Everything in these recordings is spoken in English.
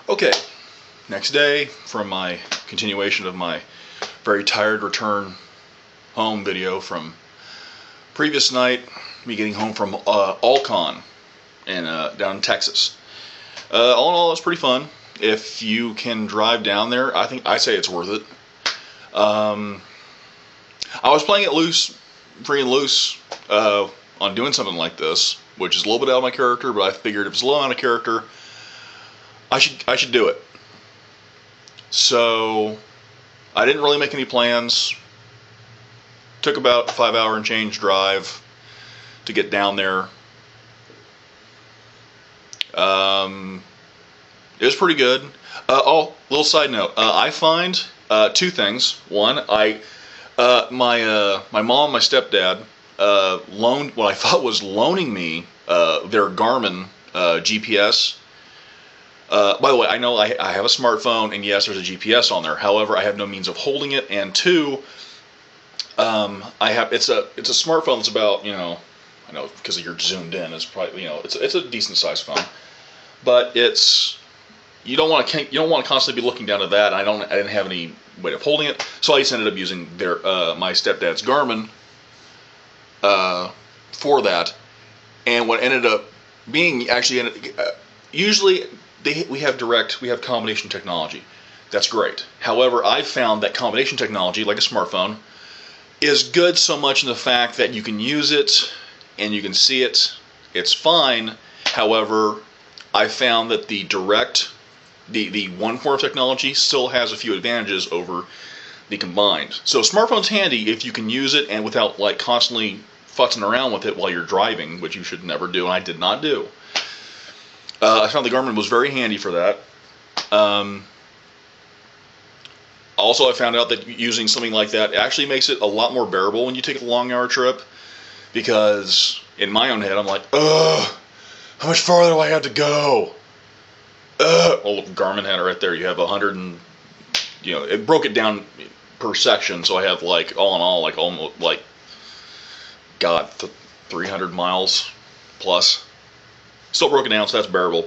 Okay, next day from my continuation of my very tired return home video from previous night, me getting home from Alcon in down in Texas. All in all, it's pretty fun. If you can drive down there, I say it's worth it. I was playing it loose, free and loose, on doing something like this, which is a little bit out of my character, but I figured if it's a little out of character, I should do it. So I didn't really make any plans. Took about a 5-hour and change drive to get down there. It was pretty good. Little side note. I find two things. One, my mom and my stepdad loaned what I thought was loaning me their Garmin GPS. By the way, I know I have a smartphone, and yes, there's a GPS on there. However, I have no means of holding it, and two, it's a smartphone that's about, I know because you're zoomed in, it's probably, it's a decent sized phone, but you don't want to constantly be looking down at that. I didn't have any way of holding it, so I just ended up using my stepdad's Garmin for that, and what ended up being usually we have combination technology. That's great. However, I've found that combination technology, like a smartphone, is good so much in the fact that you can use it and you can see it. It's fine. However, I found that the one form of technology still has a few advantages over the combined. So smartphone's handy if you can use it and without constantly futzing around with it while you're driving, which you should never do, and I did not do. I found the Garmin was very handy for that. Also, I found out that using something like that actually makes it a lot more bearable when you take a long-hour trip, because in my own head, I'm like, ugh, how much farther do I have to go? Well, Garmin had it right there. You have 100 and, it broke it down per section, so I have, all in all, almost, 300 miles plus. Still broken down, so that's bearable.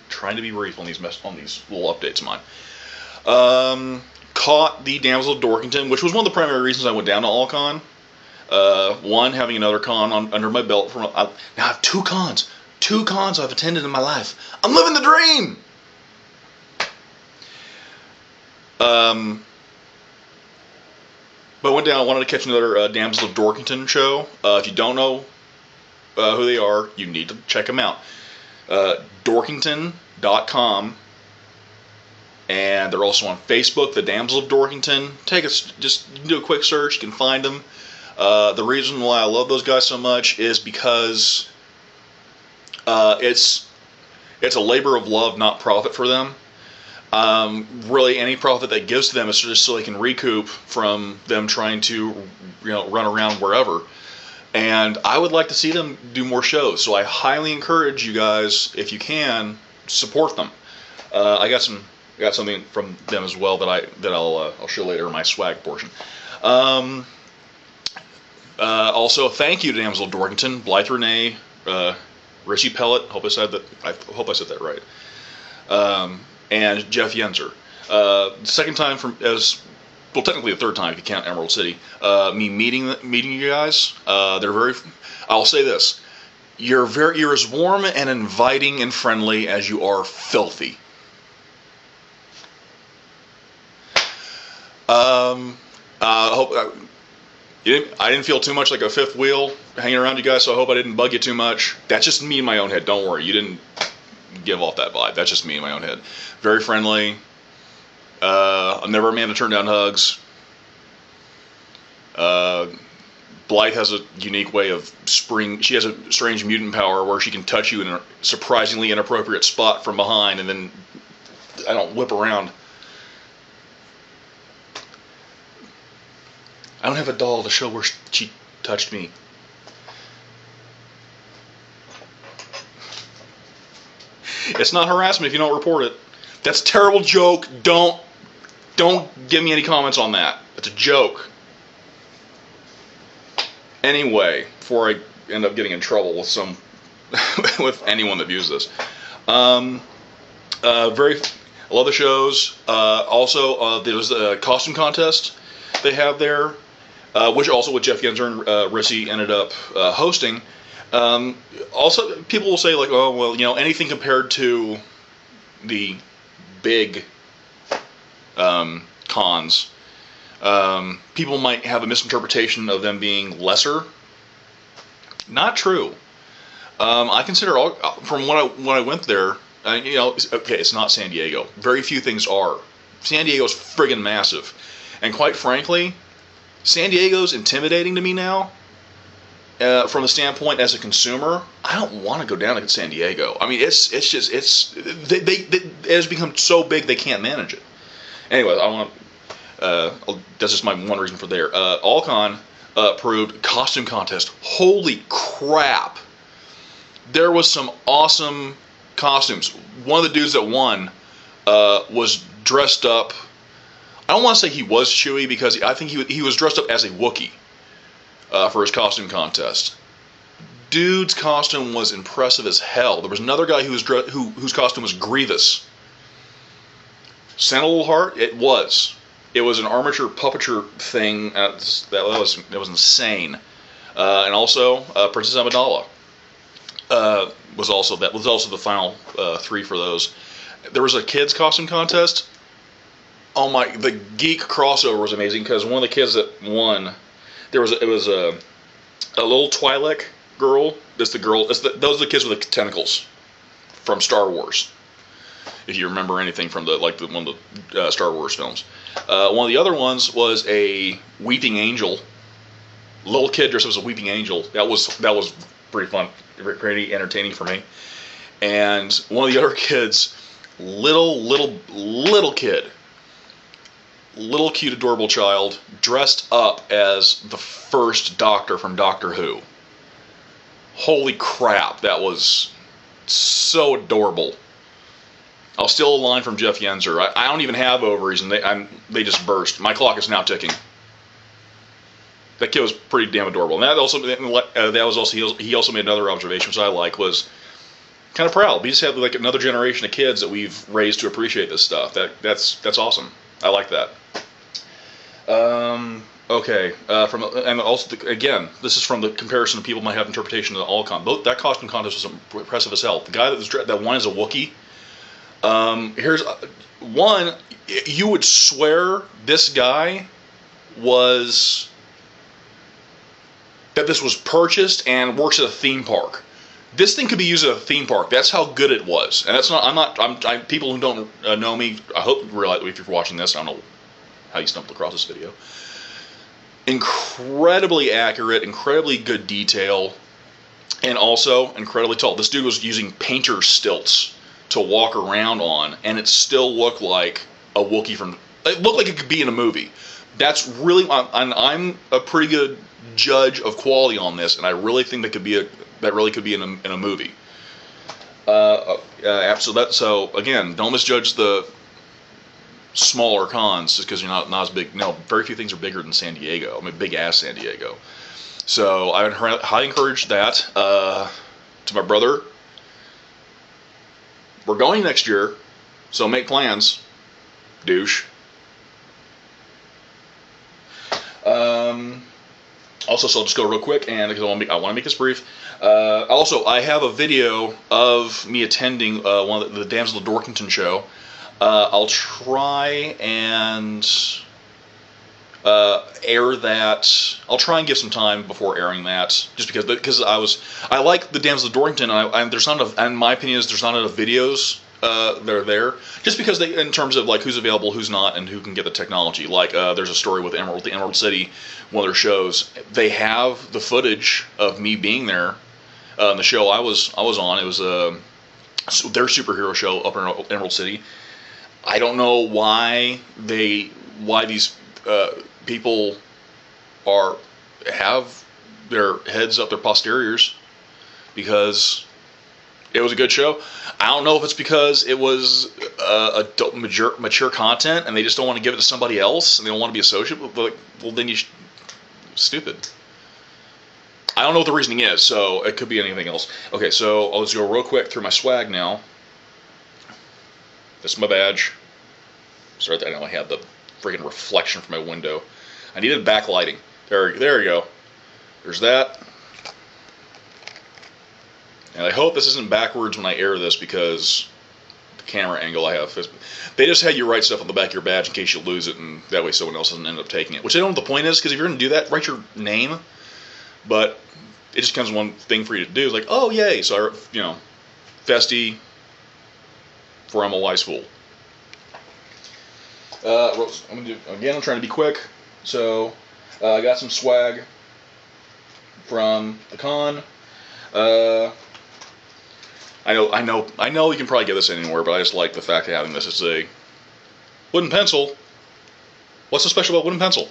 Trying to be brief on these little updates of mine. Caught the Damsel of Dorkington, which was one of the primary reasons I went down to Alcon. One, having another con under my belt. Now I have two cons. Two cons I've attended in my life. I'm living the dream! But I went down, I wanted to catch another Damsel of Dorkington show. If you don't know who they are, you need to check them out. Dorkington.com, and they're also on Facebook, the Damsel of Dorkington. Just do a quick search, you can find them. The reason why I love those guys so much is because it's a labor of love, not profit for them. Really, any profit that gives to them is just so they can recoup from them trying to, run around wherever. And I would like to see them do more shows, so I highly encourage you guys, if you can, support them. I got something from them as well that I'll show later in my swag portion. Also, thank you to Damsel of Dorkington, Blythe Renee, Richie Pellet. I hope I said that right. And Jeff Yenzer. Second time technically the third time if you count Emerald City. Me meeting you guys. I'll say this: you're as warm and inviting and friendly as you are filthy. I didn't feel too much like a fifth wheel hanging around you guys, so I hope I didn't bug you too much. That's just me in my own head. Don't worry, you didn't give off that vibe. That's just me in my own head. Very friendly. I'm never a man to turn down hugs. Blythe has a unique way of she has a strange mutant power where she can touch you in a surprisingly inappropriate spot from behind, and then I don't whip around. I don't have a doll to show where she touched me. It's not harassment if you don't report it. That's a terrible joke. Don't give me any comments on that. It's a joke. Anyway, before I end up getting in trouble with with anyone that views this. I love the shows. Also, there's a costume contest they have there, which also with Jeff Yenzer and Rissy ended up hosting. Also, people will say like, oh well, anything compared to the big cons, people might have a misinterpretation of them being lesser. Not true. I consider all from when I went there. Okay, it's not San Diego. Very few things are. San Diego's friggin' massive, and quite frankly, San Diego's intimidating to me now. From the standpoint as a consumer, I don't want to go down to San Diego. I mean, it has become so big they can't manage it. Anyway, that's just my one reason for there. Allcon approved costume contest. Holy crap! There was some awesome costumes. One of the dudes that won was dressed up. I don't want to say he was Chewie because I think he was dressed up as a Wookiee for his costume contest. Dude's costume was impressive as hell. There was another guy whose costume was Grievous. Sound a little hard? It was. It was an armature puppeteer thing. That was insane. And also Princess Amidala was also the final 3 for those. There was a kids costume contest. Oh my! The geek crossover was amazing because one of the kids that won, it was a little Twi'lek girl. Those are the kids with the tentacles from Star Wars. If you remember anything from one of the Star Wars films, one of the other ones was a weeping angel. Little kid dressed up as a weeping angel. That was pretty fun, pretty entertaining for me. And one of the other kids, little kid. Little cute adorable child dressed up as the first Doctor from Doctor Who. Holy crap, that was so adorable. I'll steal a line from Jeff Yenzer. I don't even have ovaries and they just burst. My clock is now ticking. That kid was pretty damn adorable. And he also made another observation which I like was kind of proud. We just have like another generation of kids that we've raised to appreciate this stuff. That's awesome. I like that. Okay. And also again, this is from the comparison of people might have interpretation of the Allcon. That costume contest was impressive as hell. The guy that won is a Wookiee. Here's one. You would swear this guy that this was purchased and works at a theme park. This thing could be used at a theme park. That's how good it was. And that's not. People who don't know me, I hope you realize if you're watching this, I don't know how you stumbled across this video. Incredibly accurate, incredibly good detail, and also incredibly tall. This dude was using painter stilts to walk around on, and it still looked like a Wookiee it looked like it could be in a movie. That's really, I'm a pretty good judge of quality on this, and I really think that really could be in a movie. So again, don't misjudge the smaller cons just because you're not as big. No, very few things are bigger than San Diego. I mean, big ass San Diego. So I would highly encourage that. To my brother, we're going next year, so make plans, douche. Also, so I'll just go real quick, and because I want to make this brief. Also, I have a video of me attending one of the Damsel of Dorkington show. I'll try and air that. I'll try and give some time before airing that, just because I like the Damsel of Dorkington, and there's not enough. And my opinion is there's not enough videos that are there, just because in terms of like who's available, who's not, and who can get the technology. Like there's a story with the Emerald City, one of their shows. They have the footage of me being there. The show I was on, it was their superhero show up in Emerald City. I don't know why these people have their heads up their posteriors, because it was a good show. I don't know if it's because it was adult, mature content and they just don't want to give it to somebody else and they don't want to be associated with. Well, then stupid. I don't know what the reasoning is, so it could be anything else. Okay, so I'll just go real quick through my swag now. This is my badge. Sorry, I know I had the freaking reflection from my window. I needed backlighting. There you go. There's that. And I hope this isn't backwards when I air this because the camera angle I have. They just had you write stuff on the back of your badge in case you lose it, and that way someone else doesn't end up taking it. Which I don't know what the point is, because if you're going to do that, write your name. But it just becomes one thing for you to do. It's like, oh, yay. So, Festi for I'm a Wise Fool. I'm trying to be quick. So, I got some swag from the con. I know you can probably get this anywhere, but I just like the fact of having this. It's a wooden pencil. What's so special about wooden pencil?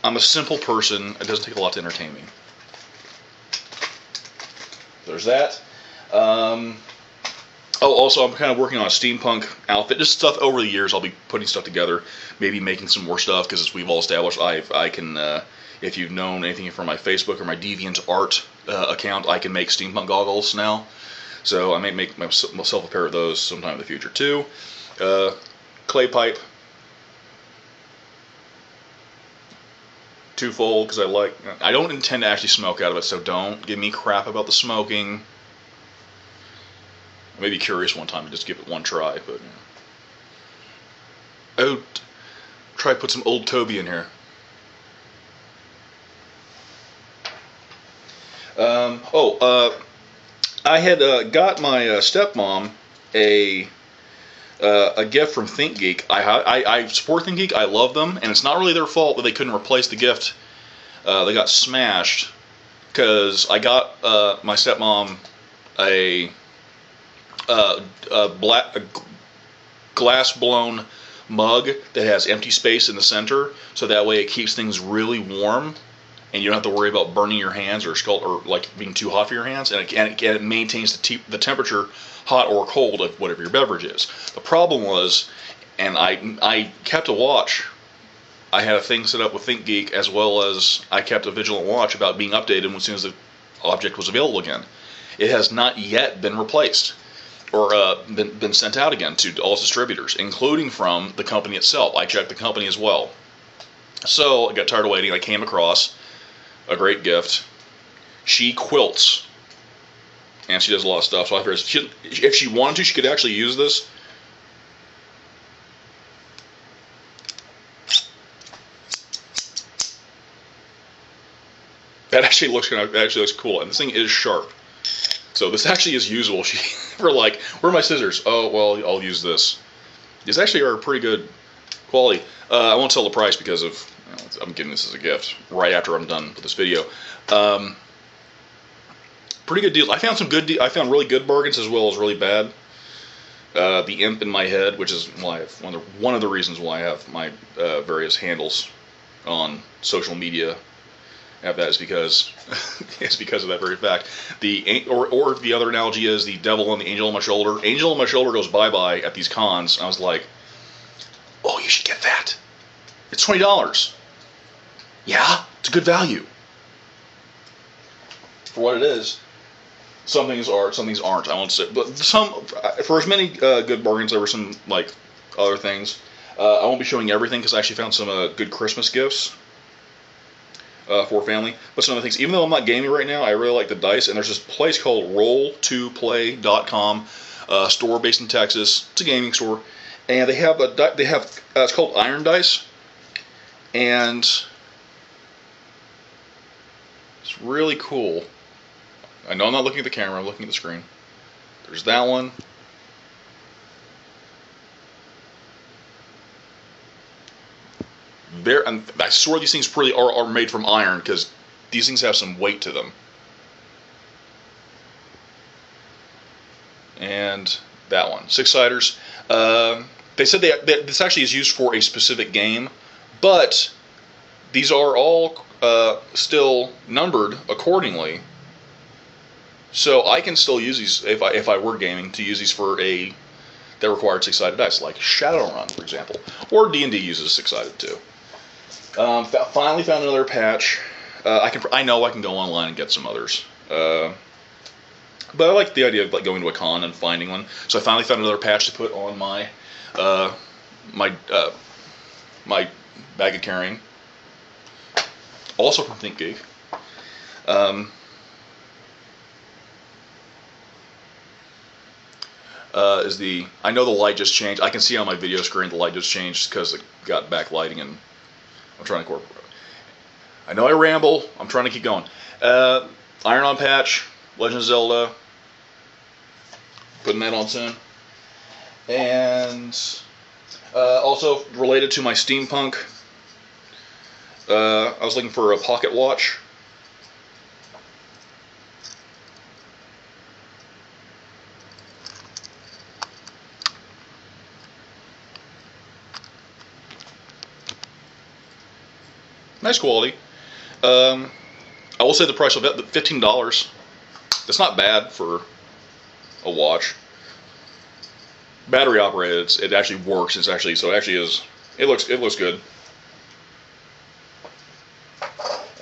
I'm a simple person. It doesn't take a lot to entertain me. There's that. Also, I'm kind of working on a steampunk outfit. Just stuff over the years. I'll be putting stuff together. Maybe making some more stuff, because as we've all established, I can... if you've known anything from my Facebook or my DeviantArt account, I can make steampunk goggles now. So I may make myself a pair of those sometime in the future too. Clay pipe. Twofold, because I don't intend to actually smoke out of it, so don't give me crap about the smoking. I may be curious one time and just give it one try, but try to put some Old Toby in here. I had got my stepmom a gift from ThinkGeek. I support ThinkGeek. I love them, and it's not really their fault that they couldn't replace the gift. They got smashed because I got my stepmom a glass blown mug that has empty space in the center, so that way it keeps things really warm. And you don't have to worry about burning your hands or like being too hot for your hands, and it maintains the temperature, hot or cold, of whatever your beverage is. The problem was, and I kept a watch. I had a thing set up with ThinkGeek, as well as I kept a vigilant watch about being updated as soon as the object was available again. It has not yet been replaced or been sent out again to all its distributors, including from the company itself. I checked the company as well. So I got tired of waiting. I came across a great gift. She quilts, and she does a lot of stuff. So I figured if she wanted to, she could actually use this. That actually looks cool, and this thing is sharp. So this actually is usable. We're like, where are my scissors? Oh well, I'll use this. These actually are pretty good quality. I won't tell the price because of. I'm giving this as a gift right after I'm done with this video. Pretty good deal. I found I found really good bargains as well as really bad. The imp in my head, which is why one of the reasons why I have my various handles on social media. Have that is because it's because of that very fact. Or the other analogy is the devil and the angel on my shoulder. Angel on my shoulder goes bye-bye at these cons. And I was like, oh, you should get that. It's $20. Yeah, it's a good value for what it is. Some things are, some things aren't. I won't say, but for as many good bargains, there were some like other things. I won't be showing everything because I actually found some good Christmas gifts for family. But some of the things, even though I'm not gaming right now, I really like the dice. And there's this place called Roll2Play.com, store based in Texas. It's a gaming store, and they have it's called Iron Dice. And it's really cool. I know I'm not looking at the camera, I'm looking at the screen. There's that one. I swear these things really are made from iron, because these things have some weight to them. And that one. Six-siders. They said this actually is used for a specific game. But these are all still numbered accordingly, so I can still use these if I were gaming to use these for that required six-sided dice, like Shadowrun, for example, or D&D uses six-sided too. Finally found another patch. I know I can go online and get some others. But I like the idea of like going to a con and finding one. So I finally found another patch to put on my my bag of carrying. Also from ThinkGeek. I know the light just changed. I can see on my video screen the light just changed because it got backlighting, and I'm trying to I know I ramble. I'm trying to keep going. Iron-On patch, Legend of Zelda. Putting that on soon. And also related to my steampunk, I was looking for a pocket watch. Nice quality. I will say the price of it, $15. That's not bad for a watch. Battery operated. It actually works. It actually is. It looks good.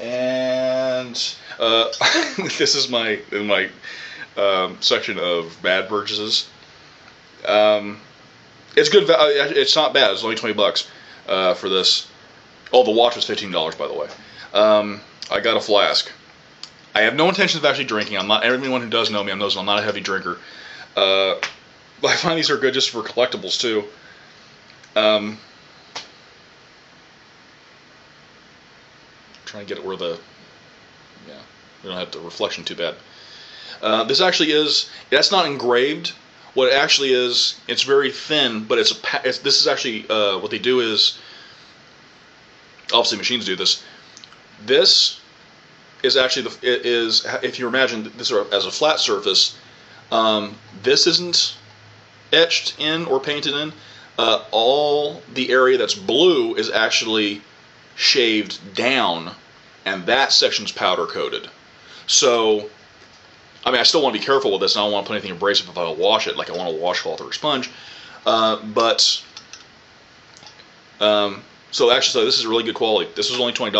And this is my section of bad purchases. It's good. It's not bad. It's only $20 for this. Oh, the watch was $15, by the way. I got a flask. I have no intention of actually drinking. I'm not. Everyone who does know me knows I'm not a heavy drinker. But I find these are good just for collectibles too. Trying to get it where we don't have the reflection too bad. This actually is. That's not engraved. What it actually is, it's very thin, but this is actually what they do is. Obviously, machines do this. This is actually if you imagine this as a flat surface, this isn't etched in or painted in. All the area that's blue is actually shaved down, and that section's powder coated. So, I mean, I still want to be careful with this, and I don't want to put anything abrasive if I wash it, like I want a washcloth or a sponge. So this is really good quality. This was only $20.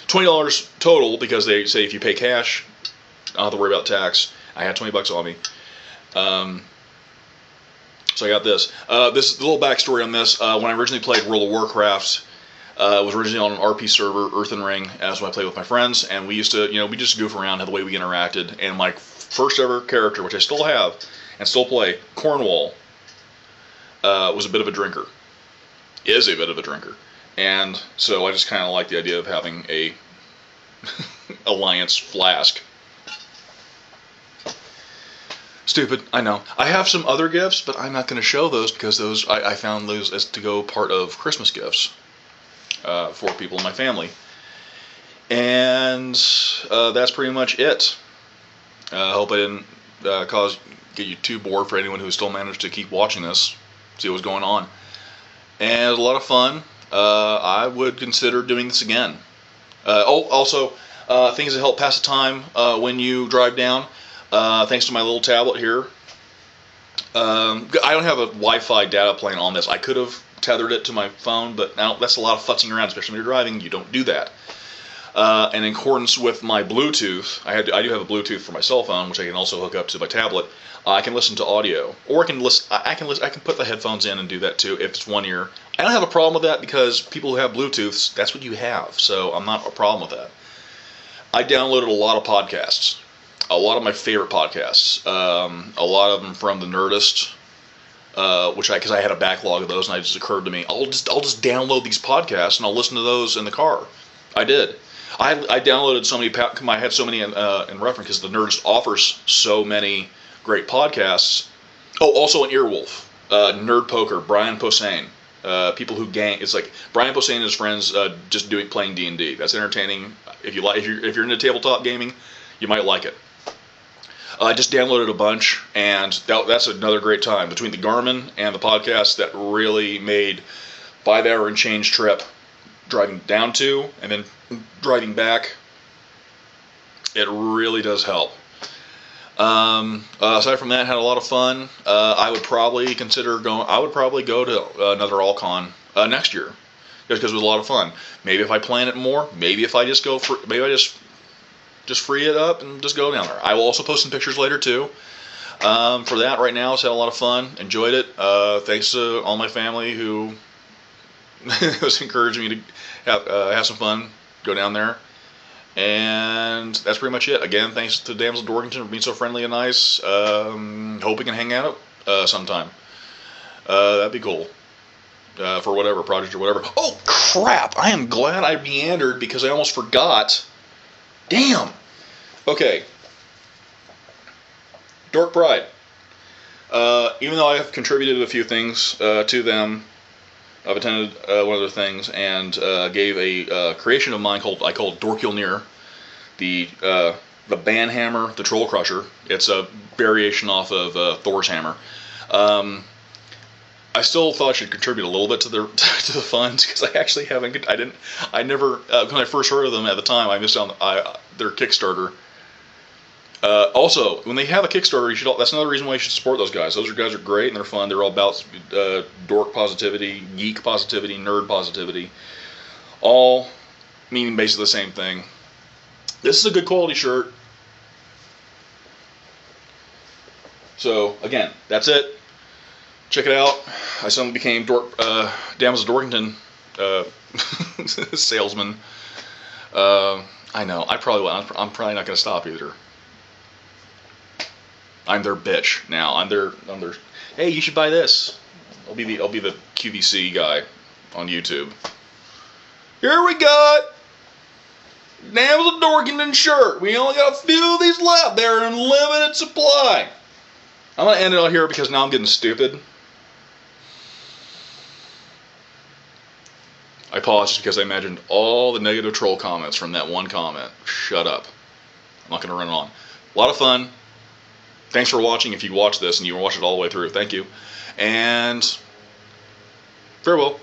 $20 total because they say if you pay cash, I don't have to worry about tax. I had $20 on me. So I got this. This little backstory on this. When I originally played World of Warcraft, it was originally on an RP server, Earthen Ring, as when I played with my friends, and we used to, we just goof around the way we interacted. And my first ever character, which I still have and still play, Cornwall, was a bit of a drinker. Is a bit of a drinker. And so I just kind of like the idea of having a Alliance flask. Stupid, I know. I have some other gifts, but I'm not going to show those because those I found those as to go part of Christmas gifts for people in my family. And that's pretty much it. I hope I didn't get you too bored for anyone who still managed to keep watching this, see what's going on. And it was a lot of fun. I would consider doing this again. Also, things that help pass the time when you drive down. Thanks to my little tablet here. I don't have a Wi-Fi data plan on this. I could have tethered it to my phone, but now that's a lot of futzing around, especially when you're driving. You don't do that. And in accordance with my Bluetooth, I do have a Bluetooth for my cell phone, which I can also hook up to my tablet. I can listen to audio, or I can put the headphones in and do that too if it's one ear. I don't have a problem with that because people who have Bluetooths, that's what you have. So I'm not a problem with that. I downloaded a lot of podcasts, a lot of my favorite podcasts, a lot of them from the Nerdist, because I had a backlog of those, and it just occurred to me, I'll just download these podcasts and I'll listen to those in the car. I did. I downloaded so many. I had so many in reference because the Nerdist offers so many great podcasts. Oh, also an Earwolf, Nerd Poker, Brian Posehn. People who gang. It's like Brian Posehn and his friends just playing D&D. That's entertaining. If you're into tabletop gaming, you might like it. I just downloaded a bunch, and that's another great time between the Garmin and the podcast. That really made 5 hour and change trip driving down to and then driving back. It really does help. Aside from that, had a lot of fun. I would probably consider going. I would probably go to another All-Con next year, just because it was a lot of fun. Maybe if I plan it more. Maybe if I just go for. Maybe I just just free it up and just go down there. I will also post some pictures later too. For that, right now, it's had a lot of fun. Enjoyed it. Thanks to all my family who was encouraging me to have some fun, go down there. And that's pretty much it. Again, thanks to Damsel Dorkington for being so friendly and nice. Hope we can hang out sometime. That'd be cool. For whatever project or whatever. Oh, crap! I am glad I meandered because I almost forgot. Damn! Okay. Dork Pride. Even though I have contributed a few things to them, I've attended one of their things and gave a creation of mine I called Dorkilnir, the Banhammer, the Troll Crusher. It's a variation off of Thor's hammer. I still thought I should contribute a little bit to the funds because I actually haven't. I never when I first heard of them at the time, I missed out on their Kickstarter. Also, when they have a Kickstarter, you should. That's another reason why you should support those guys. Those guys are great and they're fun. They're all about dork positivity, geek positivity, nerd positivity, all meaning basically the same thing. This is a good quality shirt. So again, that's it. Check it out. I suddenly became Damsel Dorkington salesman. I know. I'm probably not going to stop either. I'm their bitch now. I'm their. Hey, you should buy this. I'll be the QVC guy on YouTube. Here we got Damsel Dorkington shirt. We only got a few of these left. They're in limited supply. I'm gonna end it out here because now I'm getting stupid. I paused because I imagined all the negative troll comments from that one comment. Shut up. I'm not gonna run on. A lot of fun. Thanks for watching. If you watched this and you watched it all the way through, thank you. And farewell.